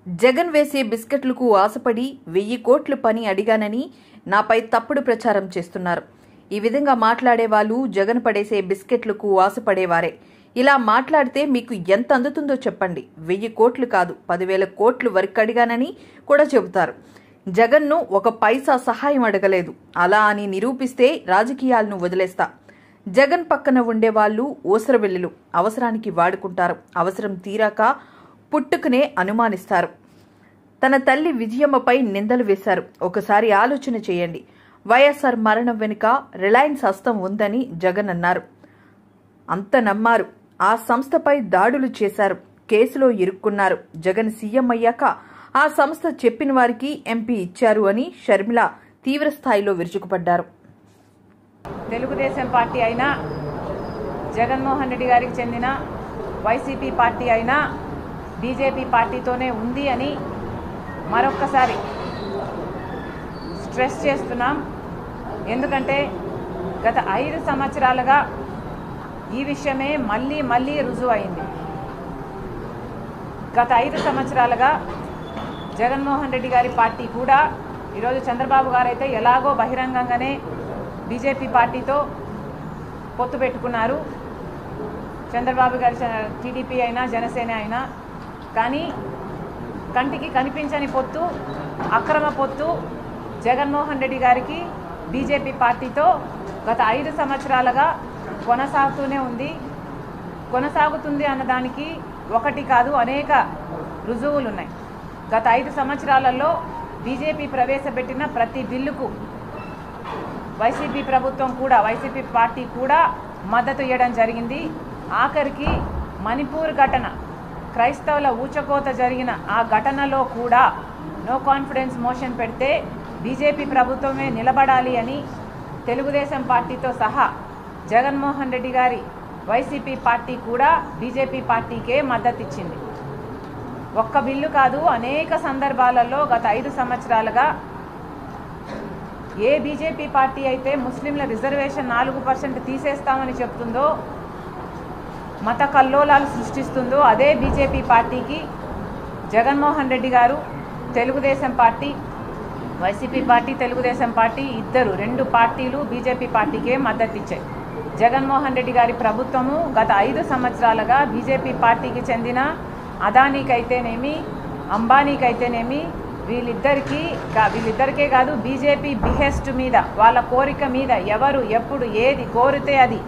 జగన్ వేసే బిస్కెట్లకు ఆశపడి 1000 కోట్ల పని అడిగానని నాపై తప్పుడు ప్రచారం చేస్తున్నారు. ఈ విధంగా మాట్లాడే వాళ్ళు జగన్ పడేసే బిస్కెట్లకు ఆశపడేవారే. ఇలా మాట్లాడితే మీకు ఎంత అందుతుందో చెప్పండి. 1000 కోట్లు కాదు 10,000 కోట్లు వరకు అడిగానని కూడా చెబుతారు. జగన్ను ఒక పైసా సహాయం అడగలేదు. అలా అని నిరూపిస్తే రాజకీయాలను వదిలేస్తా. జగన్ పక్కన ఉండేవాళ్లు ఊసరవెల్లులు. అవసరానికి వాడుకుంటారు. అవసరం తీరాక పుట్టుకునే అనుమానిస్తారు. తన తల్లి విజయమ్మపై నిందలు వేశారు. ఒకసారి ఆలోచన చేయండి. వైఎస్ఆర్ మరణం వెనుక రిలయన్స్ హస్తం ఉందని జగన్ అన్నారు. అంత నమ్మారు. ఆ సంస్థపై దాడులు చేశారు. కేసులో ఇరుక్కున్నారు. జగన్ సీఎం అయ్యాక ఆ సంస్థ చెప్పిన వారికి ఎంపీ ఇచ్చారు అని షర్మిల తీవ్రస్థాయిలో విరుచుకుపడ్డారు. తెలుగుదేశం పార్టీ అయినా, జగన్మోహన్ రెడ్డి గారికి చెందిన వైసీపీ పార్టీ అయినా బీజేపీ పార్టీతోనే ఉంది అని మరొక్కసారి స్ట్రెస్ చేస్తున్నాం. ఎందుకంటే గత 5 సంవత్సరాలుగా ఈ విషయమే మళ్ళీ రుజువు అయింది. గత 5 సంవత్సరాలుగా జగన్మోహన్ రెడ్డి గారి పార్టీ కూడా, ఈరోజు చంద్రబాబు గారు అయితే ఎలాగో బహిరంగంగానే బీజేపీ పార్టీతో పొత్తు పెట్టుకున్నారు. చంద్రబాబు గారి టీడీపీ అయినా జనసేన అయినా, కానీ కంటికి కనిపించని పొత్తు, అక్రమ పొత్తు జగన్మోహన్ రెడ్డి గారికి బీజేపీ పార్టీతో గత 5 సంవత్సరాలుగా కొనసాగుతూనే ఉంది. కొనసాగుతుంది అన్నదానికి ఒకటి కాదు అనేక రుజువులు ఉన్నాయి. గత 5 సంవత్సరాలలో బీజేపీ ప్రవేశపెట్టిన ప్రతి బిల్లుకు వైసీపీ ప్రభుత్వం కూడా, వైసీపీ పార్టీ కూడా మద్దతు ఇవ్వడం జరిగింది. ఆఖరికి మణిపూర్ ఘటన, క్రైస్తవుల ఊచకోత జరిగిన ఆ ఘటనలో కూడా నో కాన్ఫిడెన్స్ మోషన్ పెడితే బీజేపీ ప్రభుత్వమే నిలబడాలి అని తెలుగుదేశం పార్టీతో సహా జగన్మోహన్ రెడ్డి గారి వైసీపీ పార్టీ కూడా బీజేపీ పార్టీకే మద్దతు ఇచ్చింది. ఒక్క బిల్లు కాదు, అనేక సందర్భాలలో గత 5 సంవత్సరాలుగా ఏ బీజేపీ పార్టీ అయితే ముస్లింల రిజర్వేషన్ 4% తీసేస్తామని చెప్తుందో, మత కల్లోలాలు సృష్టిస్తుందో, అదే బీజేపీ పార్టీకి జగన్మోహన్ రెడ్డి గారు, Telugu Desam party, YCP party, Telugu Desam party ఇద్దరు 2 పార్టీలు బీజేపీ పార్టీకే మద్దతు ఇచ్చాయి. జగన్మోహన్ రెడ్డి గారి ప్రభుత్వము గత 5 సంవత్సరాలుగా బీజేపీ పార్టీకి చెందిన అదానీకైతేనేమి, అంబానీకైతేనేమి, వీళ్ళిద్దరికే కాదు, బీజేపీ బిహెస్ట్ మీద, వాళ్ళ కోరిక మీద ఎవరు ఎప్పుడు ఏది కోరితే అది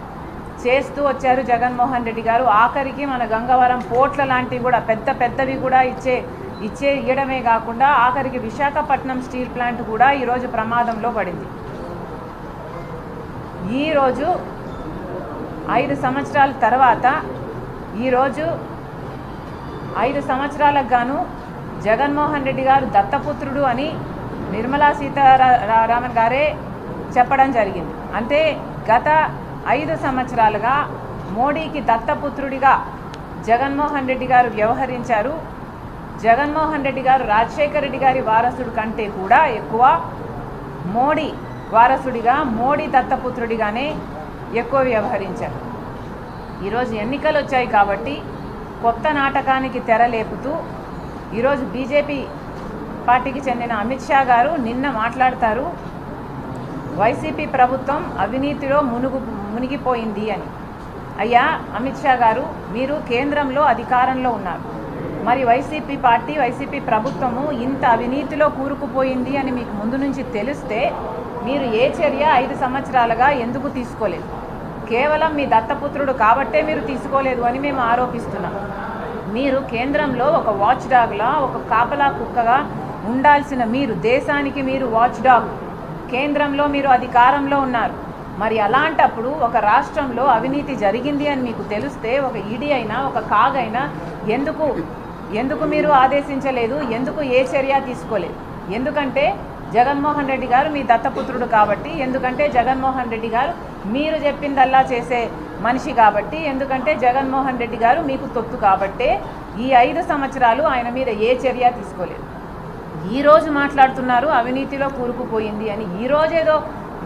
చేస్తూ వచ్చారు జగన్మోహన్ రెడ్డి గారు. ఆఖరికి మన గంగవరం పోర్ట్ల లాంటివి కూడా పెద్దవి కూడా ఇవ్వడమే కాకుండా ఆఖరికి విశాఖపట్నం స్టీల్ ప్లాంట్ కూడా ఈరోజు ప్రమాదంలో పడింది. ఈరోజు 5 సంవత్సరాల తర్వాత, ఈరోజు 5 సంవత్సరాలకు గాను జగన్మోహన్ రెడ్డి గారు దత్తపుత్రుడు అని నిర్మలా సీతారామన్ గారే చెప్పడం జరిగింది. అంటే గత 5 సంవత్సరాలుగా మోడీకి దత్తపుత్రుడిగా జగన్మోహన్ రెడ్డి గారు వ్యవహరించారు. జగన్మోహన్ రెడ్డి గారు రాజశేఖర రెడ్డి గారి వారసుడు కంటే కూడా ఎక్కువ మోడీ వారసుడిగా, మోడీ దత్తపుత్రుడిగానే ఎక్కువ వ్యవహరించారు. ఈరోజు ఎన్నికలు వచ్చాయి కాబట్టి కొత్త నాటకానికి తెరలేపుతూ ఈరోజు బీజేపీ పార్టీకి చెందిన అమిత్ షా గారు నిన్న మాట్లాడతారు, వైసీపీ ప్రభుత్వం అవినీతిలో మునిగిపోయింది అని. అయ్యా అమిత్ షా గారు, మీరు కేంద్రంలో అధికారంలో ఉన్నారు. మరి వైసీపీ పార్టీ, వైసీపీ ప్రభుత్వము ఇంత అవినీతిలో కూరుకుపోయింది అని మీకు ముందు నుంచి తెలిస్తే మీరు ఏ చర్య 5 సంవత్సరాలుగా ఎందుకు తీసుకోలేదు? కేవలం మీ దత్తపుత్రుడు కాబట్టే మీరు తీసుకోలేదు అని మేము ఆరోపిస్తున్నాం. మీరు కేంద్రంలో ఒక వాచ్ డాగ్లా, ఒక కాపలా కుక్కగా ఉండాల్సిన మీరు, దేశానికి మీరు వాచ్ డాగ్, కేంద్రంలో మీరు అధికారంలో ఉన్నారు. మరి అలాంటప్పుడు ఒక రాష్ట్రంలో అవినీతి జరిగింది అని మీకు తెలిస్తే ఒక ఈడీ అయినా, ఒక కాగ్ అయినా ఎందుకు మీరు ఆదేశించలేదు? ఎందుకు ఏ చర్య తీసుకోలేదు? ఎందుకంటే జగన్మోహన్ రెడ్డి గారు మీ దత్తపుత్రుడు కాబట్టి, ఎందుకంటే జగన్మోహన్ రెడ్డి గారు మీరు చెప్పిందల్లా చేసే మనిషి కాబట్టి, ఎందుకంటే జగన్మోహన్ రెడ్డి గారు మీకు తొత్తు కాబట్టే ఈ 5 సంవత్సరాలు ఆయన మీద ఏ చర్య తీసుకోలేదు. ఈరోజు మాట్లాడుతున్నారు అవినీతిలో కూరుకుపోయింది అని. ఈరోజేదో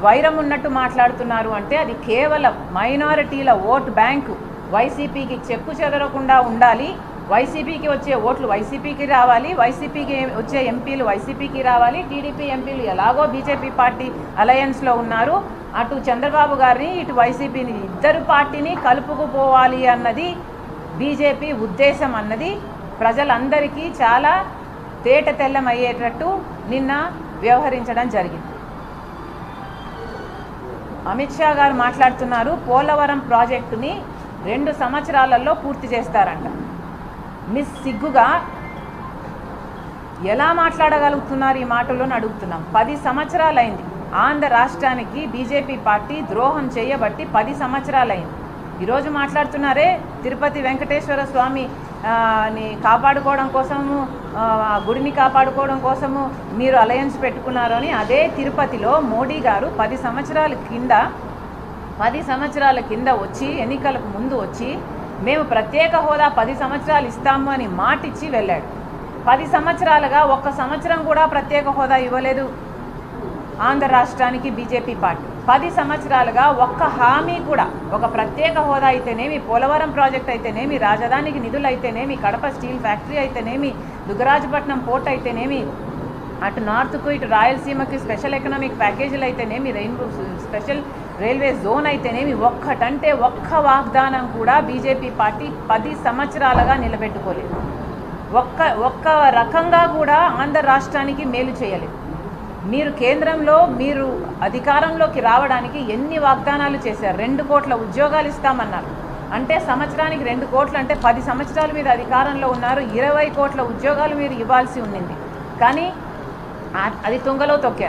వైరం ఉన్నట్టు మాట్లాడుతున్నారు అంటే అది కేవలం మైనారిటీల ఓట్ బ్యాంకు వైసీపీకి చెక్కు చెదరకుండా ఉండాలి, వైసీపీకి వచ్చే ఓట్లు వైసీపీకి రావాలి, వైసీపీకి వచ్చే ఎంపీలు వైసీపీకి రావాలి, టీడీపీ ఎంపీలు ఎలాగో బీజేపీ పార్టీ అలయన్స్లో ఉన్నారు, అటు చంద్రబాబు గారిని ఇటు వైసీపీని ఇద్దరు పార్టీని కలుపుకుపోవాలి అన్నది బీజేపీ ఉద్దేశం అన్నది ప్రజలందరికీ చాలా తేట తెల్లమయ్యేటట్టు నిన్న వ్యవహరించడం జరిగింది. అమిత్ షా గారు మాట్లాడుతున్నారు, పోలవరం ప్రాజెక్టుని 2 సంవత్సరాలలో పూర్తి చేస్తారంట. మిస్ సిగ్గుగా ఎలా మాట్లాడగలుగుతున్నారు ఈ మాటలను అడుగుతున్నాం. 10 సంవత్సరాలైంది ఆంధ్ర రాష్ట్రానికి బీజేపీ పార్టీ ద్రోహం చేయబట్టి 10 సంవత్సరాలైంది. ఈరోజు మాట్లాడుతున్నారే తిరుపతి వెంకటేశ్వర స్వామి ని కాపాడుకోవడం కోసము, గుడిని కాపాడుకోవడం కోసము మీరు అలయన్స్ పెట్టుకున్నారు అని. అదే తిరుపతిలో మోడీ గారు 10 సంవత్సరాల కింద వచ్చి, ఎన్నికలకు ముందు వచ్చి మేము ప్రత్యేక హోదా 10 సంవత్సరాలు ఇస్తాము అని మాటిచ్చి వెళ్ళాడు. 10 సంవత్సరాలుగా 1 సంవత్సరం కూడా ప్రత్యేక హోదా ఇవ్వలేదు ఆంధ్ర రాష్ట్రానికి బీజేపీ పార్టీ. 10 సంవత్సరాలుగా ఒక్క హామీ కూడా, ఒక ప్రత్యేక హోదా అయితేనేమి, పోలవరం ప్రాజెక్ట్ అయితేనేమి, రాజధానికి నిధులు అయితేనేమి, కడప స్టీల్ ఫ్యాక్టరీ అయితేనేమి, దుగ్గరాజపట్నం పోర్ట్ అయితేనేమి, అటు నార్త్కు ఇటు రాయలసీమకి స్పెషల్ ఎకనామిక్ ప్యాకేజీలు అయితేనేమి, స్పెషల్ రైల్వే జోన్ అయితేనేమి, ఒక్కటంటే ఒక్క వాగ్దానం కూడా బీజేపీ పార్టీ 10 సంవత్సరాలుగా నిలబెట్టుకోలేదు. ఒక్క రకంగా కూడా ఆంధ్ర రాష్ట్రానికి మేలు చేయలేదు. మీరు కేంద్రంలో మీరు అధికారంలోకి రావడానికి ఎన్ని వాగ్దానాలు చేశారు? 2 కోట్ల ఉద్యోగాలు ఇస్తామన్నారు. అంటే సంవత్సరానికి 2 కోట్లు అంటే 10 సంవత్సరాలు మీరు అధికారంలో ఉన్నారు, 20 కోట్ల ఉద్యోగాలు మీరు ఇవ్వాల్సి ఉండింది. కానీ అది తుంగలో తొక్కారు.